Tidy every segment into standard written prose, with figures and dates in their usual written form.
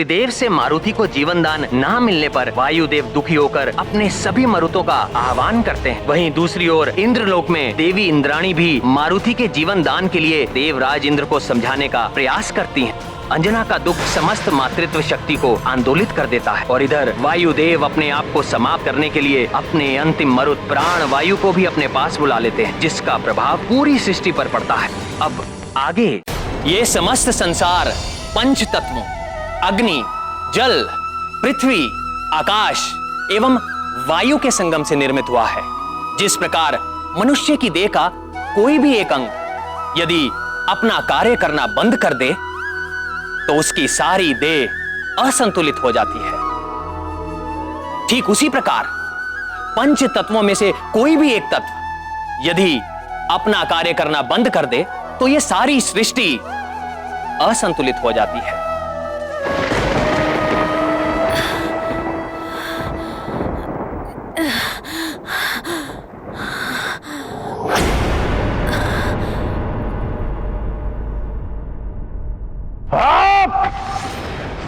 इंद्रदेव से मारुति को जीवन दान न मिलने पर वायुदेव दुखी होकर अपने सभी मरुतों का आह्वान करते हैं। वहीं दूसरी ओर इंद्रलोक में देवी इंद्राणी भी मारुति के जीवन दान के लिए देवराज इंद्र को समझाने का प्रयास करती हैं। अंजना का दुख समस्त मातृत्व शक्ति को आंदोलित कर देता है और इधर वायुदेव अपने आप को समाप्त करने के लिए अपने अंतिम मरुत प्राण वायु को भी अपने पास बुला लेते हैं, जिसका प्रभाव पूरी सृष्टि पर पड़ता है। अब आगे ये समस्त संसार पंच तत्वों अग्नि, जल, पृथ्वी, आकाश एवं वायु के संगम से निर्मित हुआ है। जिस प्रकार मनुष्य की देह का कोई भी एक अंग यदि अपना कार्य करना बंद कर दे तो उसकी सारी देह असंतुलित हो जाती है, ठीक उसी प्रकार पंच तत्वों में से कोई भी एक तत्व यदि अपना कार्य करना बंद कर दे तो यह सारी सृष्टि असंतुलित हो जाती है।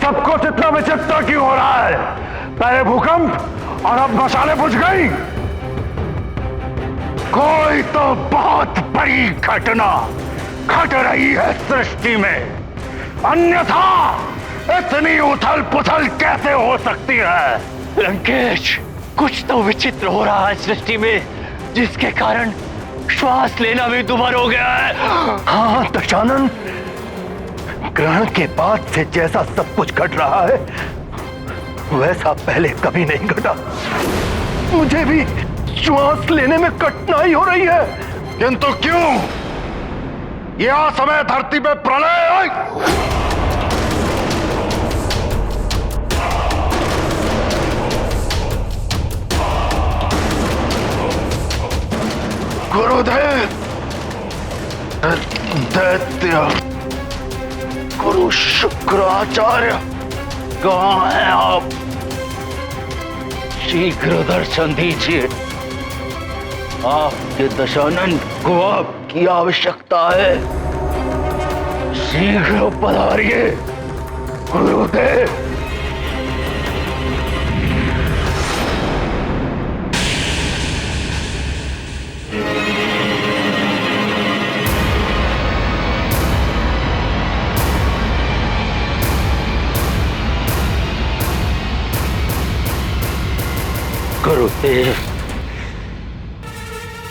सब कुछ इतना विचित्र क्यों हो रहा है? पहले भूकंप और अब मशालें बुझ गई। कोई तो बहुत बड़ी घटना घट रही है सृष्टि में, अन्यथा इतनी उथल पुथल कैसे हो सकती है? लंकेश, कुछ तो विचित्र हो रहा है सृष्टि में, जिसके कारण श्वास लेना भी दुभर हो गया है। हाँ दशानन, ग्रहण के बाद से जैसा सब कुछ घट रहा है वैसा पहले कभी नहीं घटा। मुझे भी श्वास लेने में कठिनाई हो रही है। किंतु क्यों? यह समय धरती पे प्रलय। गुरुदेव, दैत्य गुरु शुक्राचार्य, कहाँ हैं आप? शीघ्र दर्शन दीजिए। आपके दशानन को आपकी आवश्यकता है। शीघ्र पधारिए गुरुदेव। गुरुदेव,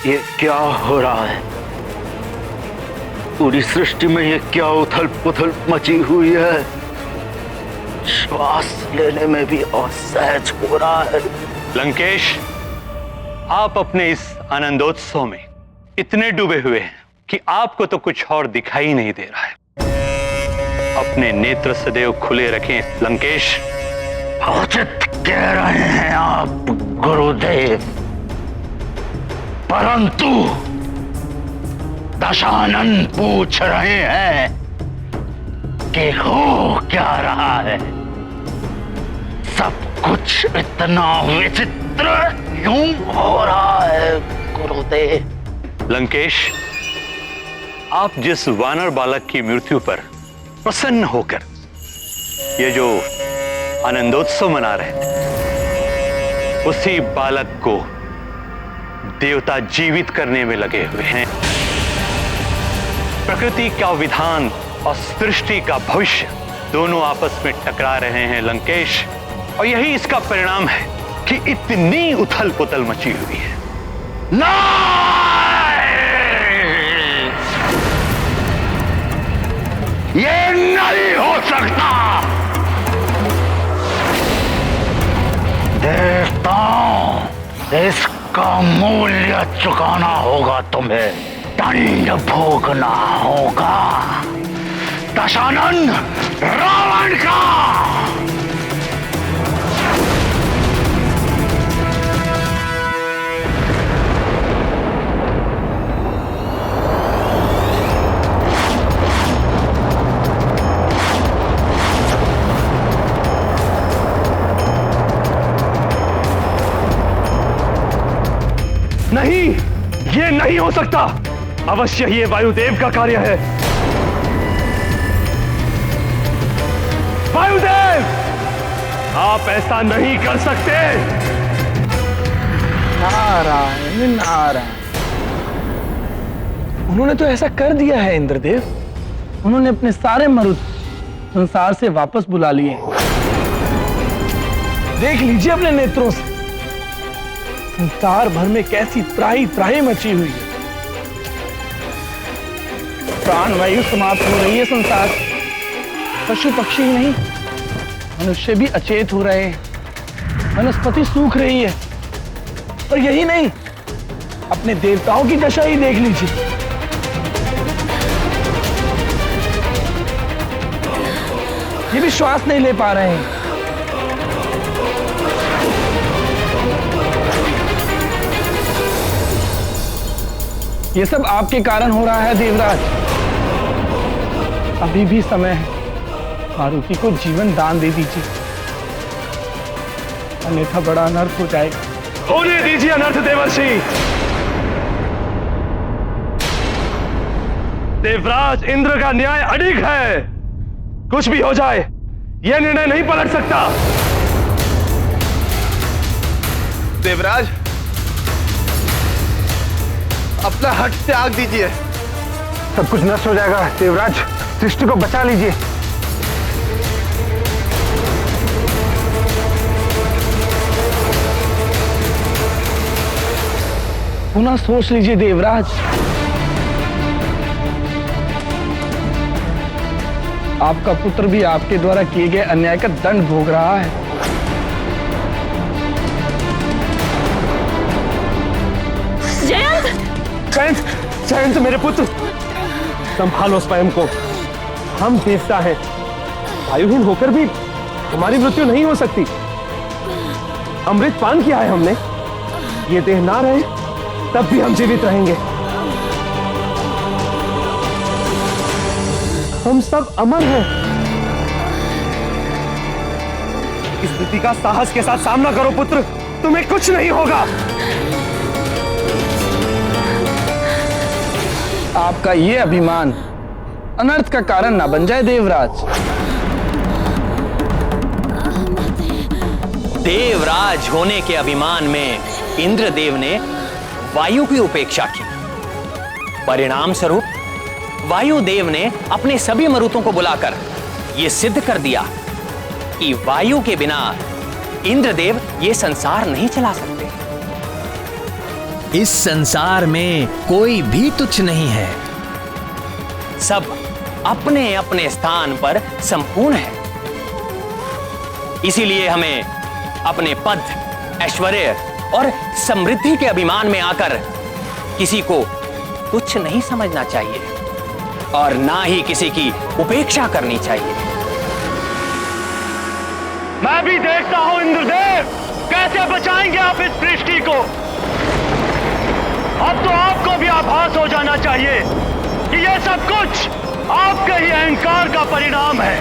ये क्या हो रहा है? पूरी सृष्टि में ये क्या उथल पुथल मची हुई है? श्वास लेने में भी असहज हो रहा है। लंकेश, आप अपने इस आनंदोत्सव में इतने डूबे हुए हैं कि आपको तो कुछ और दिखाई नहीं दे रहा है। अपने नेत्र सदैव खुले रखें लंकेश। उचित कह रहे हैं आप गुरुदेव, परंतु दशानन पूछ रहे हैं कि हो क्या रहा है? सब कुछ इतना विचित्र क्यों हो रहा है गुरुदेव? लंकेश, आप जिस वानर बालक की मृत्यु पर प्रसन्न होकर ये जो आनंदोत्सव मना रहे थे, उसी बालक को देवता जीवित करने में लगे हुए हैं। प्रकृति का विधान और सृष्टि का भविष्य दोनों आपस में टकरा रहे हैं लंकेश, और यही इसका परिणाम है कि इतनी उथल पुथल मची हुई है। ये नहीं हो सकता। देवताओं, इसका मूल्य चुकाना होगा तुम्हें, दंड भोगना होगा दशानन रावण का। नहीं, ये नहीं हो सकता। अवश्य ये वायुदेव का कार्य है। वायुदेव, आप ऐसा नहीं कर सकते। नारायण नारायण, उन्होंने तो ऐसा कर दिया है इंद्रदेव। उन्होंने अपने सारे मरुत संसार से वापस बुला लिए। देख लीजिए अपने नेत्रों से संसार भर में कैसी त्राही त्राही मची हुई है। प्राण वायु समाप्त हो रही है संसार। पशु पक्षी ही नहीं, मनुष्य भी अचेत हो रहे हैं। वनस्पति सूख रही है। और यही नहीं, अपने देवताओं की दशा ही देख लीजिए। ये भी श्वास नहीं ले पा रहे हैं। ये सब आपके कारण हो रहा है देवराज। अभी भी समय है, मारुति को जीवन दान दे दीजिए, अन्यथा बड़ा अनर्थ हो जाएगा। होने दीजिए अनर्थ देवर्षि। देवराज इंद्र का न्याय अडिग है। कुछ भी हो जाए, यह निर्णय नहीं पलट सकता। देवराज, अपना हट त्याग दीजिए। सब कुछ नष्ट हो जाएगा देवराज, सृष्टि को बचा लीजिए। पुनः सोच लीजिए देवराज। आपका पुत्र भी आपके द्वारा किए गए अन्याय का दंड भोग रहा है। जयंत, जयंत मेरे पुत्र, संभालो स्वयं को। हम देवता हैं, वायुहीन होकर भी हमारी मृत्यु नहीं हो सकती। अमृत पान किया है हमने। ये देह ना रहे तब भी हम जीवित रहेंगे। हम सब अमर हैं। इस स्थिति का साहस के साथ सामना करो पुत्र, तुम्हें कुछ नहीं होगा। आपका ये अभिमान अनर्थ का कारण ना बन जाए देवराज। देवराज होने के अभिमान में इंद्रदेव ने वायु की उपेक्षा की। परिणाम स्वरूप वायुदेव ने अपने सभी मरुतों को बुलाकर यह सिद्ध कर दिया कि वायु के बिना इंद्रदेव ये संसार नहीं चला सकते। इस संसार में कोई भी तुच्छ नहीं है, सब अपने अपने स्थान पर संपूर्ण है। इसीलिए हमें अपने पद, ऐश्वर्य और समृद्धि के अभिमान में आकर किसी को तुच्छ नहीं समझना चाहिए और ना ही किसी की उपेक्षा करनी चाहिए। मैं भी देखता हूं इंद्रदेव, कैसे बचाएंगे आप इस सृष्टि को। अब तो आपको भी आभास हो जाना चाहिए कि यह सब कुछ आपके ही अहंकार का परिणाम है।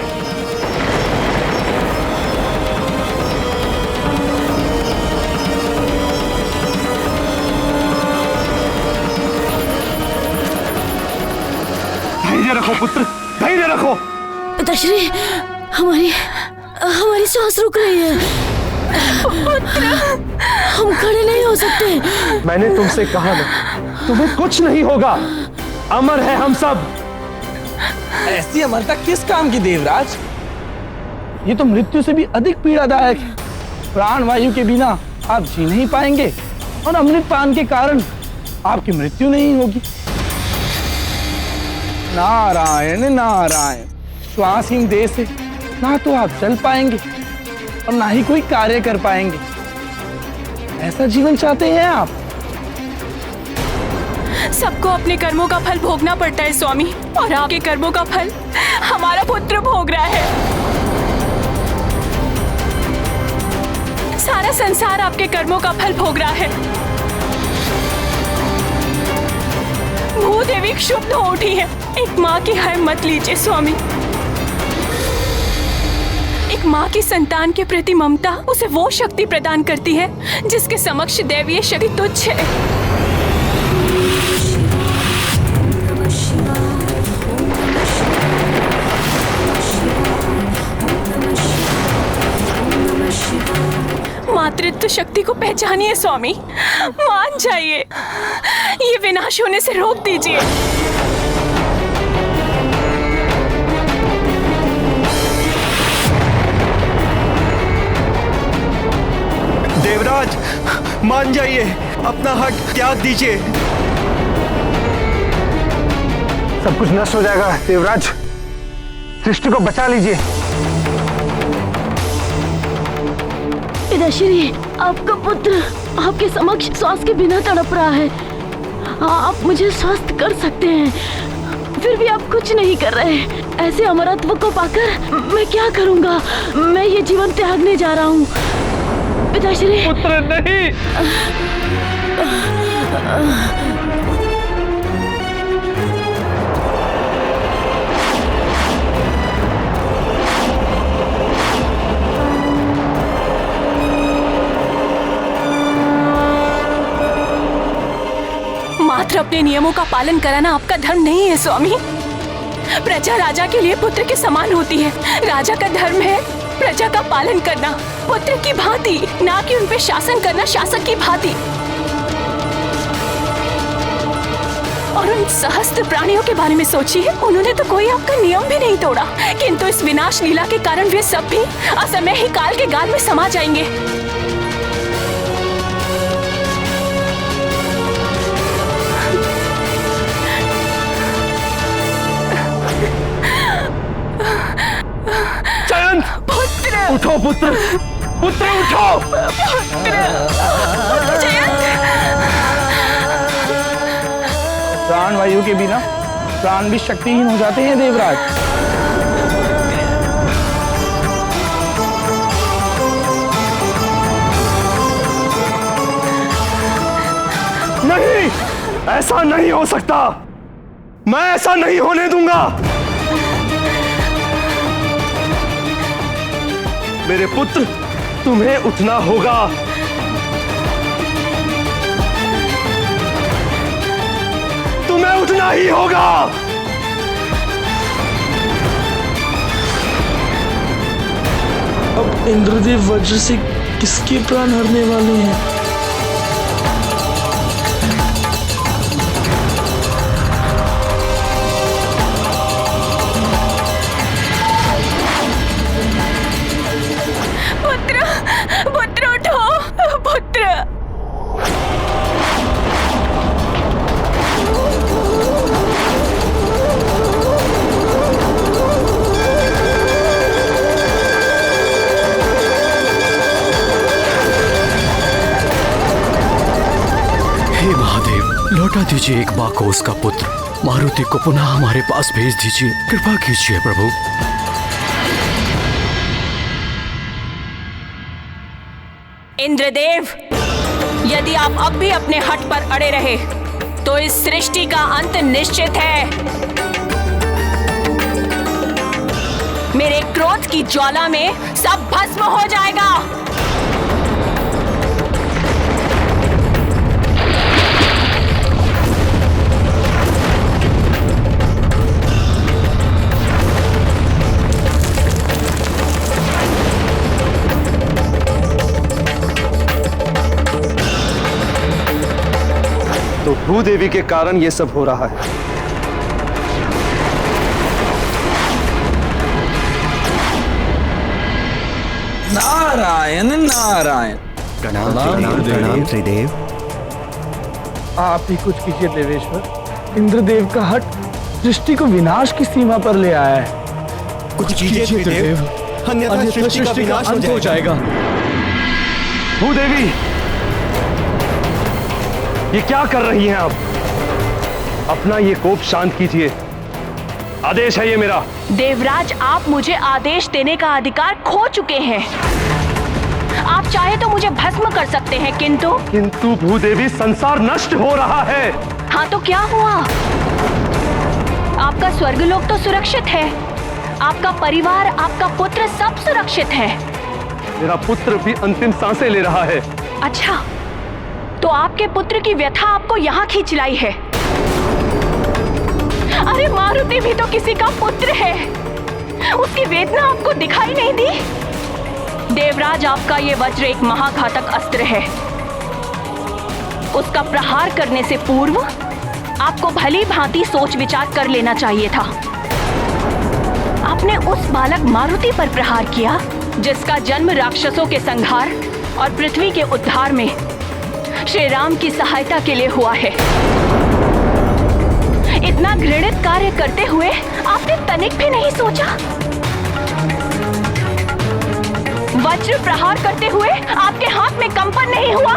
धैर्य रखो पुत्र, धैर्य रखो। पिताश्री, हमारी सांस रुक रही है। हम खड़े नहीं हो सकते। मैंने तुमसे कहा ना, तुम्हें कुछ नहीं होगा। अमर है हम सब। ऐसी अमरता किस काम की देवराज? ये तो मृत्यु से भी अधिक पीड़ादायक है। प्राण वायु के बिना आप जी नहीं पाएंगे और अमृत पान के कारण आपकी मृत्यु नहीं होगी। नारायण नारायण, श्वासहीन देह से ना तो आप चल पाएंगे और ना ही कोई कार्य कर पाएंगे। ऐसा जीवन चाहते हैं आप? सबको अपने कर्मों का फल भोगना पड़ता है स्वामी, और आपके कर्मों का फल हमारा पुत्र भोग रहा है। सारा संसार आपके कर्मों का फल भोग रहा है। भूदेवी क्षुब्ध हो उठी है। एक माँ की हार मत लीजिए स्वामी। एक माँ की संतान के प्रति ममता उसे वो शक्ति प्रदान करती है जिसके समक्ष दैवीय शक्ति तुच्छ है। पितृत्व शक्ति को पहचानिए स्वामी, मान जाइए, ये विनाश होने से रोक दीजिए। देवराज, मान जाइए, अपना हट त्याग दीजिए। सब कुछ नष्ट हो जाएगा देवराज, सृष्टि को बचा लीजिए। पिताश्री, आपका पुत्र आपके समक्ष श्वास के बिना तड़प रहा है। आप मुझे स्वस्थ कर सकते हैं, फिर भी आप कुछ नहीं कर रहे। ऐसे अमरत्व को पाकर मैं क्या करूंगा? मैं ये जीवन त्यागने जा रहा हूँ पिताश्री। पुत्र नहीं। मात्र अपने नियमों का पालन कराना आपका धर्म नहीं है स्वामी। प्रजा राजा के लिए पुत्र के समान होती है। राजा का धर्म है प्रजा का पालन करना, पुत्र की भांति, ना कि उन पे शासन करना शासक की भांति। और उन सहस्त्र प्राणियों के बारे में सोचिए, उन्होंने तो कोई आपका नियम भी नहीं तोड़ा, किंतु इस विनाश लीला के कारण वे सब भी असमय ही काल के गाल में समा जाएंगे। उठो पुत्र, पुत्र उठो। प्राण वायु के बिना प्राण भी शक्तिहीन हो जाते हैं देवराज। नहीं, ऐसा नहीं हो सकता, मैं ऐसा नहीं होने दूंगा। मेरे पुत्र, तुम्हें उठना होगा। तुम्हें उठना ही होगा। अब इंद्रदेव वज्र से किसके प्राण हरने वाले हैं? लौटा दीजिए एक माँ को उसका पुत्र। मारुति को पुनः हमारे पास भेज दीजिए, कृपा कीजिए प्रभु। इंद्रदेव, यदि आप अब भी अपने हठ पर अड़े रहे तो इस सृष्टि का अंत निश्चित है। मेरे क्रोध की ज्वाला में सब भस्म हो जाएगा। तो भूदेवी के कारण ये सब हो रहा है। नारायण नारायण। प्रणाम त्रिदेव। आप ही कुछ कीजिए देवेश्वर। इंद्रदेव का हट सृष्टि को विनाश की सीमा पर ले आया है। कुछ कीजिए त्रिदेव, अन्यथा सृष्टि का अंत हो जाएगा। भूदेवी, ये क्या कर रही हैं आप? अपना ये कोप शांत कीजिए, आदेश है ये मेरा। देवराज, आप मुझे आदेश देने का अधिकार खो चुके हैं। आप चाहे तो मुझे भस्म कर सकते हैं, किंतु भूदेवी, संसार नष्ट हो रहा है। हाँ तो क्या हुआ? आपका स्वर्गलोक तो सुरक्षित है, आपका परिवार, आपका पुत्र सब सुरक्षित है। मेरा पुत्र भी अंतिम सांसें ले रहा है। अच्छा, तो आपके पुत्र की व्यथा आपको यहाँ खींच लाई है। अरे मारुति भी तो किसी का पुत्र है, उसकी वेदना आपको दिखाई नहीं दी? देवराज, आपका ये वज्र एक महाघातक अस्त्र है। उसका प्रहार करने से पूर्व आपको भली भांति सोच विचार कर लेना चाहिए था। आपने उस बालक मारुति पर प्रहार किया जिसका जन्म राक्षसों के संहार और पृथ्वी के उद्धार में श्री राम की सहायता के लिए हुआ है। इतना घृणित कार्य करते हुए आपने तनिक भी नहीं सोचा? वज्र प्रहार करते हुए आपके हाथ में कंपन नहीं हुआ?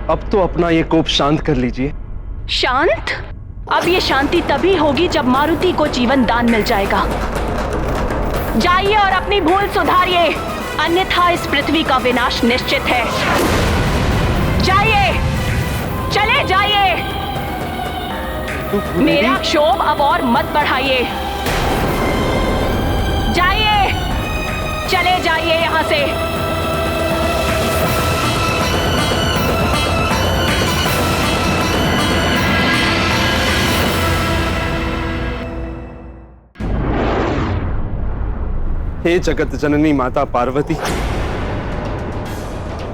अब तो अपना ये कोप शांत कर लीजिए। शांत? अब ये शांति तभी होगी जब मारुति को जीवन दान मिल जाएगा। जाइए और अपनी भूल सुधारिए, अन्यथा इस पृथ्वी का विनाश निश्चित है। जाइए, चले जाइए। मेरा क्षोभ अब और मत बढ़ाइए। जाइए, चले जाइए यहां से। हे जगत जननी माता पार्वती,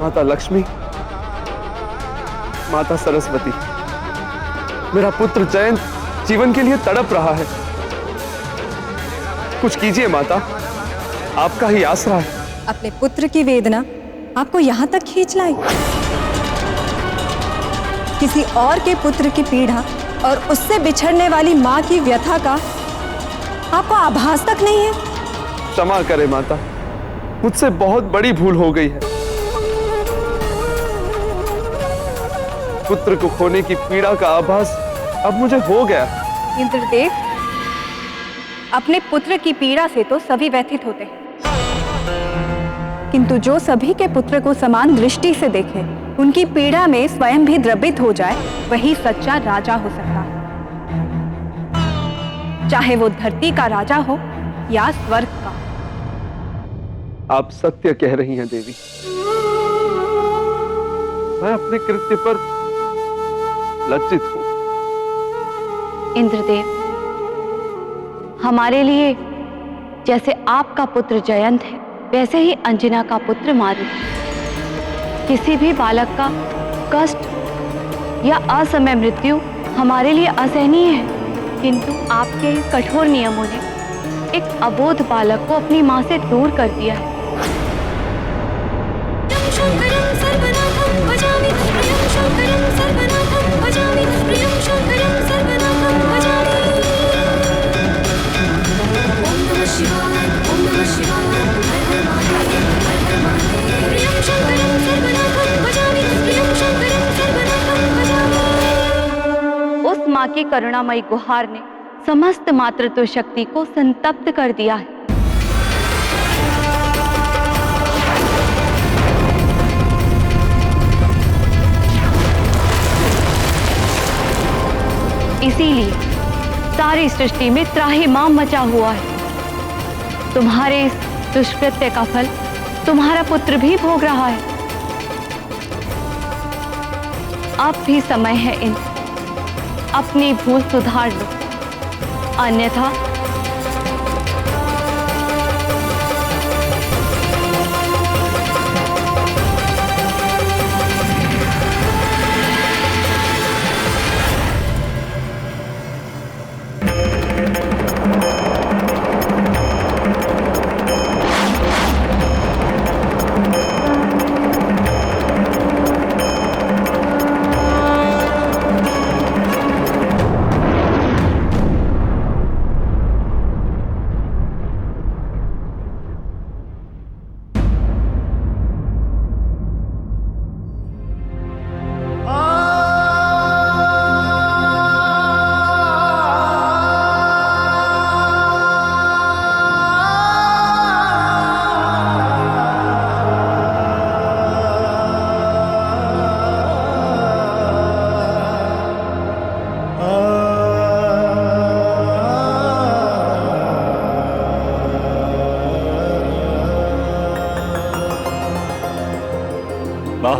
माता लक्ष्मी, माता सरस्वती, मेरा पुत्र जयंत जीवन के लिए तड़प रहा है। कुछ कीजिए माता, आपका ही आसरा है। अपने पुत्र की वेदना आपको यहाँ तक खींच लाई। किसी और के पुत्र की पीड़ा और उससे बिछड़ने वाली माँ की व्यथा का आपको आभास तक नहीं है। क्षमा करे माता, मुझसे बहुत बड़ी भूल हो गई है। पुत्र को खोने की पीड़ा का आभास अब मुझे हो गया। इंद्रदेव, अपने पुत्र की पीड़ा से तो सभी व्यथित होते हैं, किंतु जो सभी के पुत्र को समान दृष्टि से देखे, उनकी पीड़ा में स्वयं भी द्रवित हो जाए, वही सच्चा राजा हो सकता है। चाहे वो धरती का राजा हो या स्वर्ग का। आप सत्य कह रही हैं देवी। मैं अपने कृत्य पर लज्जित हूं। इंद्रदेव, हमारे लिए जैसे आपका पुत्र जयंत है, वैसे ही अंजना का पुत्र मारुति। किसी भी बालक का कष्ट या असमय मृत्यु हमारे लिए असहनीय है, किंतु आपके कठोर नियमों ने एक अबोध बालक को अपनी मां से दूर कर दिया है। उस मां की करुणामयी गुहार ने समस्त मातृत्व शक्ति को संतप्त कर दिया है। इसीलिए सारी सृष्टि में त्राहिमाम मचा हुआ है। तुम्हारे इस दुष्कृत्य का फल तुम्हारा पुत्र भी भोग रहा है। अब भी समय है इंद्र, अपनी भूल सुधार लो, अन्यथा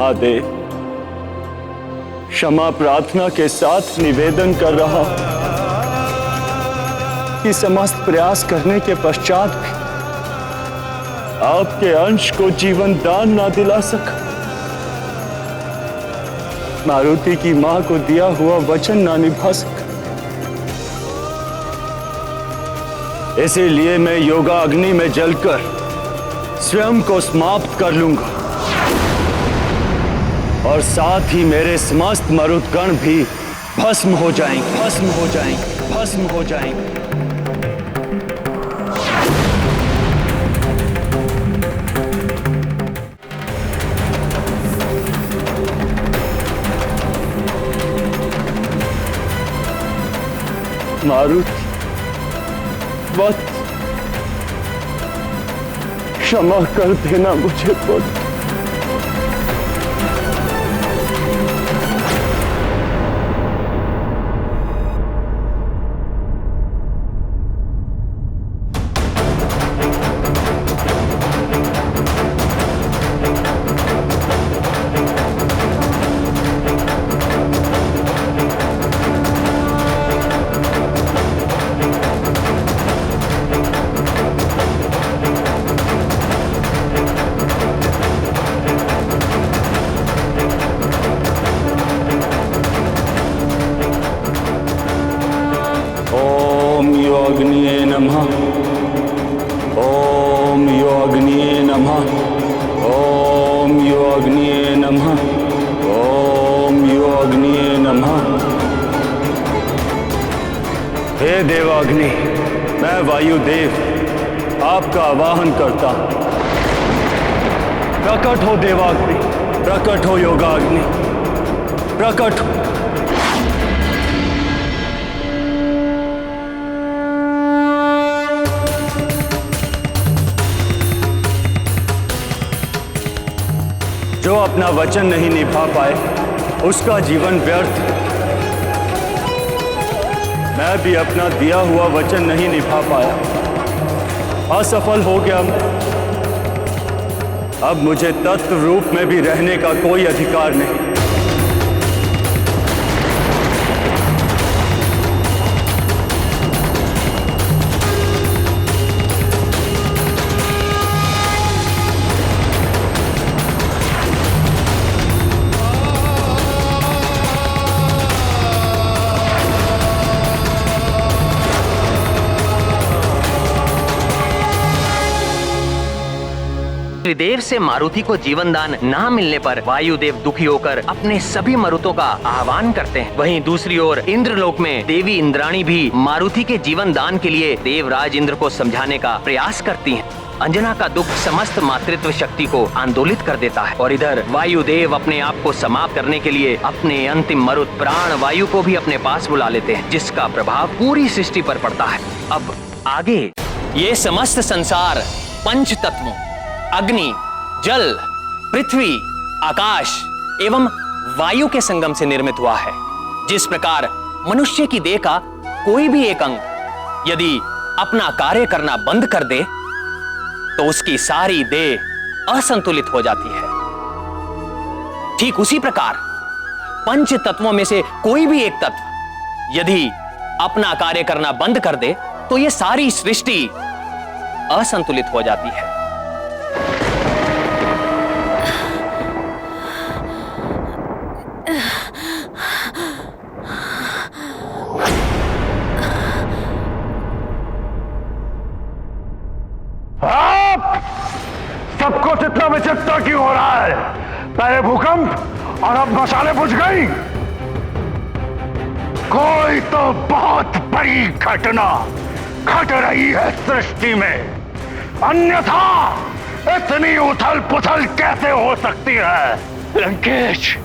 महादेव, क्षमा प्रार्थना के साथ निवेदन कर रहा हूं कि समस्त प्रयास करने के पश्चात भी आपके अंश को जीवन दान ना दिला सका, मारुति की मां को दिया हुआ वचन ना निभा सका। इसीलिए मैं योगा अग्नि में जलकर स्वयं को समाप्त कर लूंगा और साथ ही मेरे समस्त मरुतगण भी भस्म हो जाएंगे, भस्म हो जाएंगे, भस्म हो जाएंगे। मारुति, वत्स, क्षमा कर देना मुझे पुत्र। अग्निये नमः, ओम यो अग्निये नमः, ओम यो अग्निये नमः, ओम यो अग्निये नमः। हे देवाग्नि, मैं वायुदेव आपका आवाहन करता हूं। प्रकट हो देवाग्नि, प्रकट हो योगाग्नि, प्रकट हो। जो अपना वचन नहीं निभा पाए उसका जीवन व्यर्थ। मैं भी अपना दिया हुआ वचन नहीं निभा पाया, असफल हो गया मैं। अब मुझे तत्व रूप में भी रहने का कोई अधिकार नहीं। त्रिदेव से मारुति को जीवन दान ना मिलने पर वायुदेव दुखी होकर अपने सभी मरुतों का आह्वान करते हैं। वहीं दूसरी ओर इंद्रलोक में देवी इंद्राणी भी मारुति के जीवन दान के लिए देवराज इंद्र को समझाने का प्रयास करती हैं। अंजना का दुख समस्त मातृत्व शक्ति को आंदोलित कर देता है और इधर वायुदेव अपने आप को समाप्त करने के लिए अपने अंतिम मरुत प्राण वायु को भी अपने पास बुला लेते हैं, जिसका प्रभाव पूरी सृष्टि पर पड़ता है। अब आगे ये समस्त संसार पंच तत्वों अग्नि, जल, पृथ्वी, आकाश एवं वायु के संगम से निर्मित हुआ है। जिस प्रकार मनुष्य की देह का कोई भी एक अंग यदि अपना कार्य करना बंद कर दे तो उसकी सारी देह असंतुलित हो जाती है, ठीक उसी प्रकार पंच तत्वों में से कोई भी एक तत्व यदि अपना कार्य करना बंद कर दे तो यह सारी सृष्टि असंतुलित हो जाती है। सबको इतना विचित्र क्यों हो रहा है? पहले भूकंप और अब मशाले बुझ गई। कोई तो बहुत बड़ी घटना घट रही है सृष्टि में, अन्यथा इतनी उथल पुथल कैसे हो सकती है? लंकेश,